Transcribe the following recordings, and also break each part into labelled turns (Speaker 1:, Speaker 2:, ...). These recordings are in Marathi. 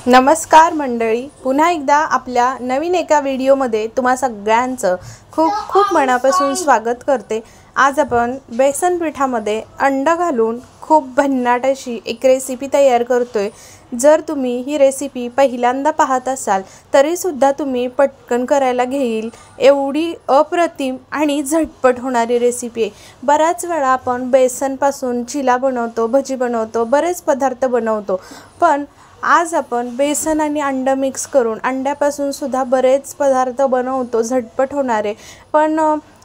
Speaker 1: नमस्कार मंडळी, पुन्हा एकदा आपल्या नवीन एका व्हिडिओमध्ये तुम्हा सगळ्यांचं खूप खूप मनापासून स्वागत करते। आज आपण बेसन पिठामध्ये अंड घालून खूप भन्नाट अशी एक रेसिपी तयार करतोय। जर तुम्ही ही रेसिपी पहिल्यांदा पाहत असाल तरी सुद्धा तुम्ही पटकन करायला घेईल एवढी अप्रतिम आणि झटपट होणारी रेसिपी आहे। बराच वेळा आपण बेसनपासून चिला बनवतो, भजी बनवतो, बरेच पदार्थ बनवतो, पण आज आपण बेसन आणि अंड मिक्स करून अंड्यापासून सुद्धा बरेच पदार्थ बनवतो झटपट होणारे। पण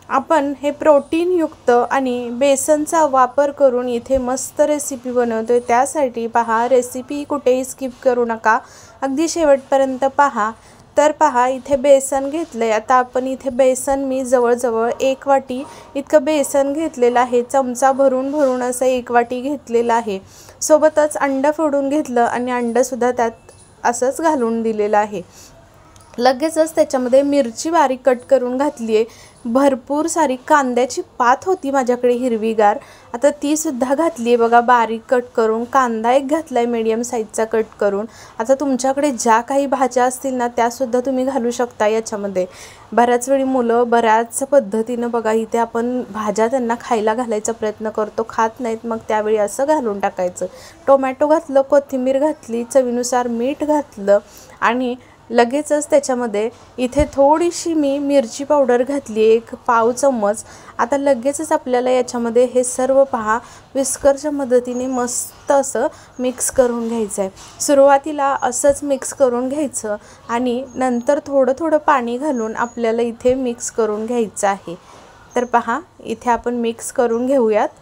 Speaker 1: आपण हे प्रोटीन युक्त आणि बेसनचा वापर करून इथे मस्त रेसिपी बनवतोय। त्यासाठी पहा, रेसिपी कुठेही स्किप करू नका, अगदी शेवटपर्यंत पहा। तर पहा, इथे बेसन घेतलंय। आता आपण इथे बेसन मी जवळजवळ 1 वाटी इतकं बेसन घेतलेलं आहे। चमचा भरून भरून असं 1 वाटी घेतलेलं आहे। सोबतच अंड फोडून घेतलं आणि अंड सुद्धा त्यात असंच घालून दिलेलं आहे। लगेचच त्याच्यामध्ये मिरची बारीक कट करून घातली आहे। भरपूर सारी कांद्याची पात होती माझ्याकडे हिरवीगार, आता ती सुद्धा घातली आहे बघा बारीक कट करून। कांदा एक घातलाय मीडियम साईजचा कट करून। आता तुमच्याकडे ज्या काही भाज्या असतील ना त्या सुद्धा तुम्ही घालू शकता याच्यामध्ये। बऱ्याच वेळी मुलं बऱ्याच पद्धतीनं बघा इथे आपण भाज्या त्यांना खायला घालायचा प्रयत्न करतो, खात नाहीत, मग त्यावेळी असं घालून टाकायचं। टोमॅटो घातलं, कोथिंबीर घातली, चवीनुसार मीठ घातलं आणि लगेचच त्याच्यामध्ये इथे थोडीशी मी मिरची पावडर घातली, 1 पाव चम्मच। आता लगेचच आपल्याला याच्यामध्ये हे सर्व पहा विस्करच्या मदतीने मस्त असं मिक्स करून घ्यायचं आहे। सुरुवातीला असंच मिक्स करून घ्यायचं आणि नंतर थोडं थोडं पाणी घालून आपल्याला इथे मिक्स करून घ्यायचं आहे। तर पहा, इथे आपण मिक्स करून घेऊयात।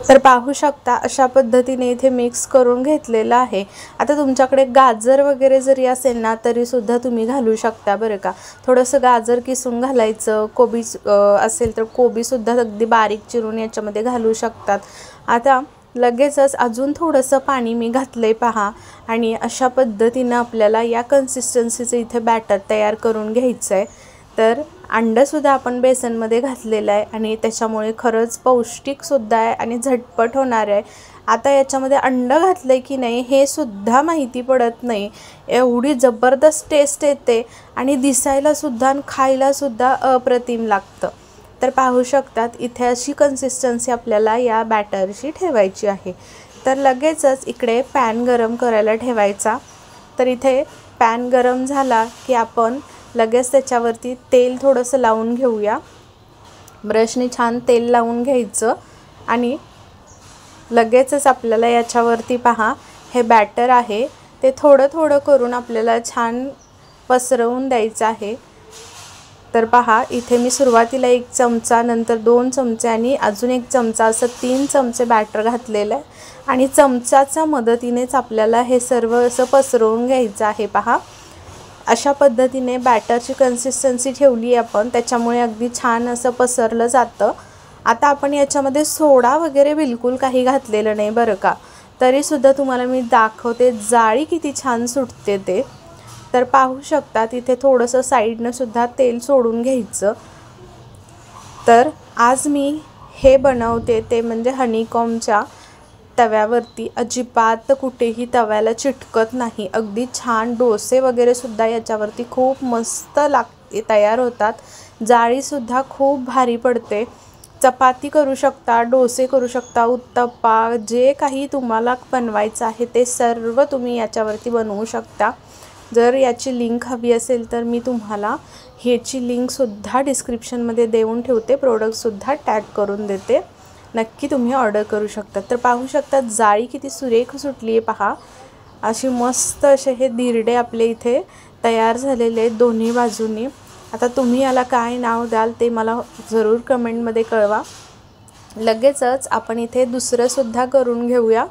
Speaker 1: तर पाहू शकता अशा पद्धतीने इथे मिक्स करून घेतलेलं आहे। आता तुमच्याकडे गाजर वगैरे जरी असेल ना तरी सुद्धा तुम्ही घालू शकता बरं का। थोडंसं गाजर किसून घालायचं, कोबी असेल तर कोबी सुद्धा अगदी बारीक चिरून याच्यामध्ये घालू शकतात। आता लगेचच अजून थोडंसं पाणी मी घातलंय पहा आणि अशा पद्धतीनं आपल्याला या कन्सिस्टन्सीचं इथे बॅटर तयार करून घ्यायचं आहे। तर अंडंसुद्धा आपण बेसनमध्ये घातलेलं आहे आणि त्याच्यामुळे खरंच पौष्टिकसुद्धा आहे आणि झटपट होणार आहे। आता याच्यामध्ये अंडं घातलं की नाही हे सुद्धा माहिती पडत नाही, एवढी जबरदस्त टेस्ट येते आणि दिसायलासुद्धा आणि खायलासुद्धा अप्रतिम लागतं। तर पाहू शकतात इथे अशी कन्सिस्टन्सी आपल्याला या बॅटरची ठेवायची आहे। तर लगेचच इकडे पॅन गरम करायला ठेवायचा। तर इथे पॅन गरम झाला की आपण लगेच त्याच्यावरती तेल थोडंसं लावून घेऊया। ब्रशने छान तेल लावून घ्यायचं आणि लगेचच आपल्याला याच्यावरती पहा हे बॅटर आहे ते थोडं थोडं करून आपल्याला छान पसरवून द्यायचं आहे। तर पहा, इथे मी सुरुवातीला 1 चमचा, नंतर 2 चमचे आणि अजून 1 चमचा असं 3 चमचे बॅटर घातलेलं आहे आणि चमचाच्या मदतीनेच आपल्याला हे सर्व असं पसरवून घ्यायचं आहे। पहा, अशा पद्धतीने बॅटरची कन्सिस्टन्सी ठेवली आपण, त्याच्यामुळे अगदी छान असं पसरलं जातं। आता आपण याच्यामध्ये सोडा वगैरे बिलकुल काही घातलेलं नाही बरं का, तरीसुद्धा तुम्हाला मी दाखवते जाळी किती छान सुटते ते। तर पाहू शकता तिथे थोडंसं साईडनं सुद्धा तेल सोडून घ्यायचं। तर आज मी हे बनवते ते म्हणजे हनीकॉमच्या तव्यावरती, अजिबात कुठेही तव्याला चिटकत नाही, अगदी छान डोसे वगैरे सुद्धा याच्यावरती खूप मस्त तयार होतात। जाळीसुद्धा खूप भारी पडते। चपाती करू शकता, डोसे करू शकता, उत्तप्पा, जे काही तुम्हाला बनवायचं आहे ते सर्व तुम्ही याच्यावरती बनवू शकता। जर याची लिंक हवी असेल तर मी तुम्हाला ह्याची लिंकसुद्धा डिस्क्रिप्शनमध्ये देऊन ठेवते, प्रोडक्टसुद्धा टॅग करून देते, नक्की तुम्ही ऑर्डर करू शकता। तर पाहू शकता जाळी किती सुरेख सुटली आहे पहा, अशी मस्त असे हे धिरडे आपले इथे तयार झालेले आहेत दोन्ही बाजूनी। आता तुम्ही याला काय नाव द्याल ते मला जरूर कमेंटमध्ये कळवा। लगेचच आपण इथे दुसरंसुद्धा करून घेऊया।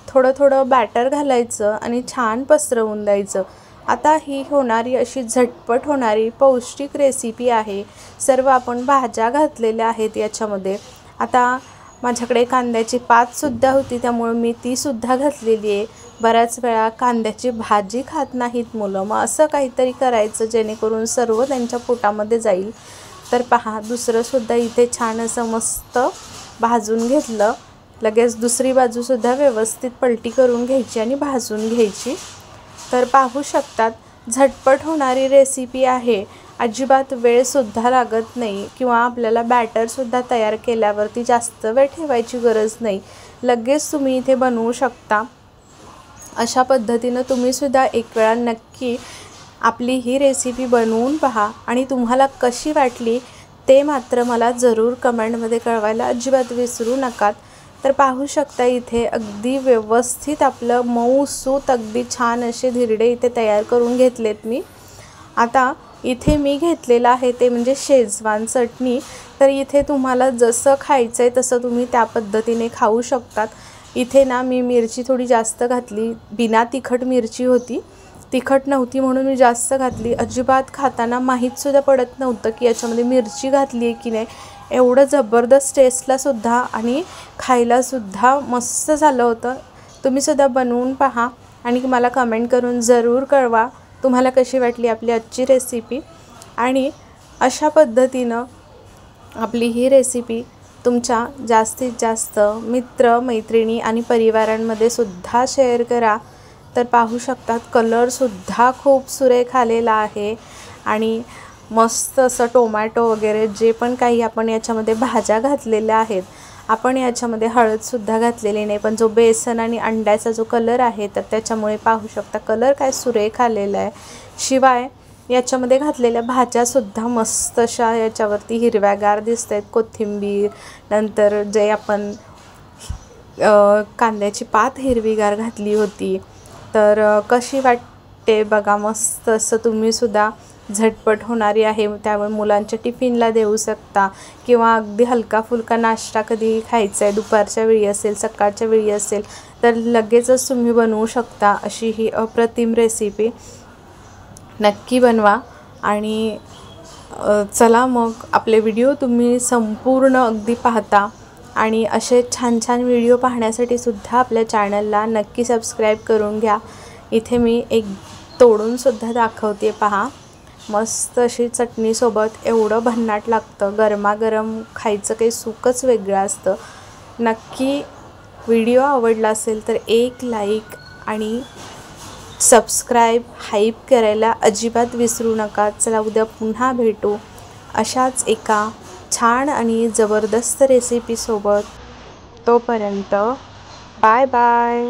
Speaker 1: थोडं थोडं बॅटर घालायचं आणि छान पसरवून द्यायचं। आता ही होणारी अशी झटपट होणारी पौष्टिक रेसिपी आहे। सर्व आपण भाज्या घातलेल्या आहेत याच्यामध्ये। आता माझ्याकडे कांद्याची पातसुद्धा होती त्यामुळे मी तीसुद्धा घातलेली आहे। बऱ्याच वेळा कांद्याची भाजी खात नाहीत मुलं, मग असं काहीतरी करायचं जेणेकरून सर्व त्यांच्या पोटामध्ये जाईल। तर पहा, दुसरंसुद्धा इथे छान असं मस्त भाजून घेतलं लगेच दुसरी बाजूसुद्धा व्यवस्थित पलटी करून घ्यायची आणि भाजून घ्यायची। तर पाहू शकतात झटपट होणारी रेसिपी आहे, अजिबात वेळसुद्धा लागत नाही किंवा आपल्याला बॅटरसुद्धा तयार केल्यावरती जास्त वेळ ठेवायची गरज नाही, लगेच तुम्ही इथे बनवू शकता। अशा पद्धतीनं तुम्हीसुद्धा एक वेळा नक्की आपली ही रेसिपी बनवून पहा आणि तुम्हाला कशी वाटली ते मात्र मला जरूर कमेंटमध्ये कळवायला अजिबात विसरू नका। तर पाहू शकता इथे अगदी व्यवस्थित आपलं मऊसूत अगदी छान असे धिरडे इथे तयार करून घेतलेत मी। आता इथे मी घेतलेलं आहे ते म्हणजे शेजवान चटणी। तर इथे तुम्हाला जसं खायचं आहे तसं तुम्ही त्या पद्धतीने खाऊ शकतात। इथे ना मी मिरची थोडी जास्त घातली, बिना तिखट मिरची होती, तिखट नव्हती म्हणून मी जास्त घातली। अजिबात खाताना माहीतसुद्धा पडत नव्हतं की याच्यामध्ये मिरची घातली आहे की नाही, एवढं जबरदस्त टेस्टलासुद्धा आणि खायलासुद्धा मस्त झालं होतं। तुम्हीसुद्धा बनवून पहा आणि मला कमेंट करून ज़रूर कळवा तुम्हाला कशी वाटली आपली आजची रेसिपी। आणि अशा पद्धतीनं आपली ही रेसिपी तुमच्या जास्तीत जास्त मित्र मैत्रिणी आणि परिवारांमध्ये सुद्धा शेअर करा। तर पाहू शकतात कलरसुद्धा खूप सुरेख आलेला आहे आणि मस्त असं टोमॅटो वगैरे जे पण काही आपण याच्यामध्ये भाज्या घातलेल्या आहेत, आपण याच्यामध्ये हळदसुद्धा घातलेली नाही, पण जो बेसन आणि अंड्याचा जो कलर आहे तर त्याच्यामुळे पाहू शकता कलर काय सुरेख आलेला आहे। शिवाय याच्यामध्ये घातलेल्या भाज्यासुद्धा मस्त अशा याच्यावरती हिरव्यागार दिसत आहेत, कोथिंबीर, नंतर जे आपण कांद्याची पात हिरवीगार घातली होती। तर कशी वाटते बघा, मस्त असं तुम्हीसुद्धा झटपट होणारी आहे, त्यामुळे मुलांच्या टिफिनला देऊ शकता किंवा अगदी हलका फुलका नाश्ता कधी खायचा आहे, दुपारच्या वेळी असेल, सकाळच्या वेळी असेल तर लगेचच तुम्ही बनवू शकता अशी ही अप्रतिम रेसिपी। नक्की बनवा आणि चला मग आपले व्हिडिओ तुम्ही संपूर्ण अगदी पाहता आणि असे छान छान व्हिडिओ पाहण्यासाठी सुद्धा आपल्या चॅनलला नक्की सबस्क्राईब करून घ्या। इथे मी एक तोडूनसुद्धा दाखवते पहा, मस्त अशी चटणीसोबत एवढं भन्नाट लागतं, गरमागरम खायचं काही सुखच वेगळं असतं। नक्की व्हिडिओ आवडला असेल तर एक लाईक आणि सबस्क्राईब हाईप करायला अजिबात विसरू नका। चला उद्या पुन्हा भेटू अशाच एका छान आणि जबरदस्त रेसिपीसोबत। तोपर्यंत बाय बाय।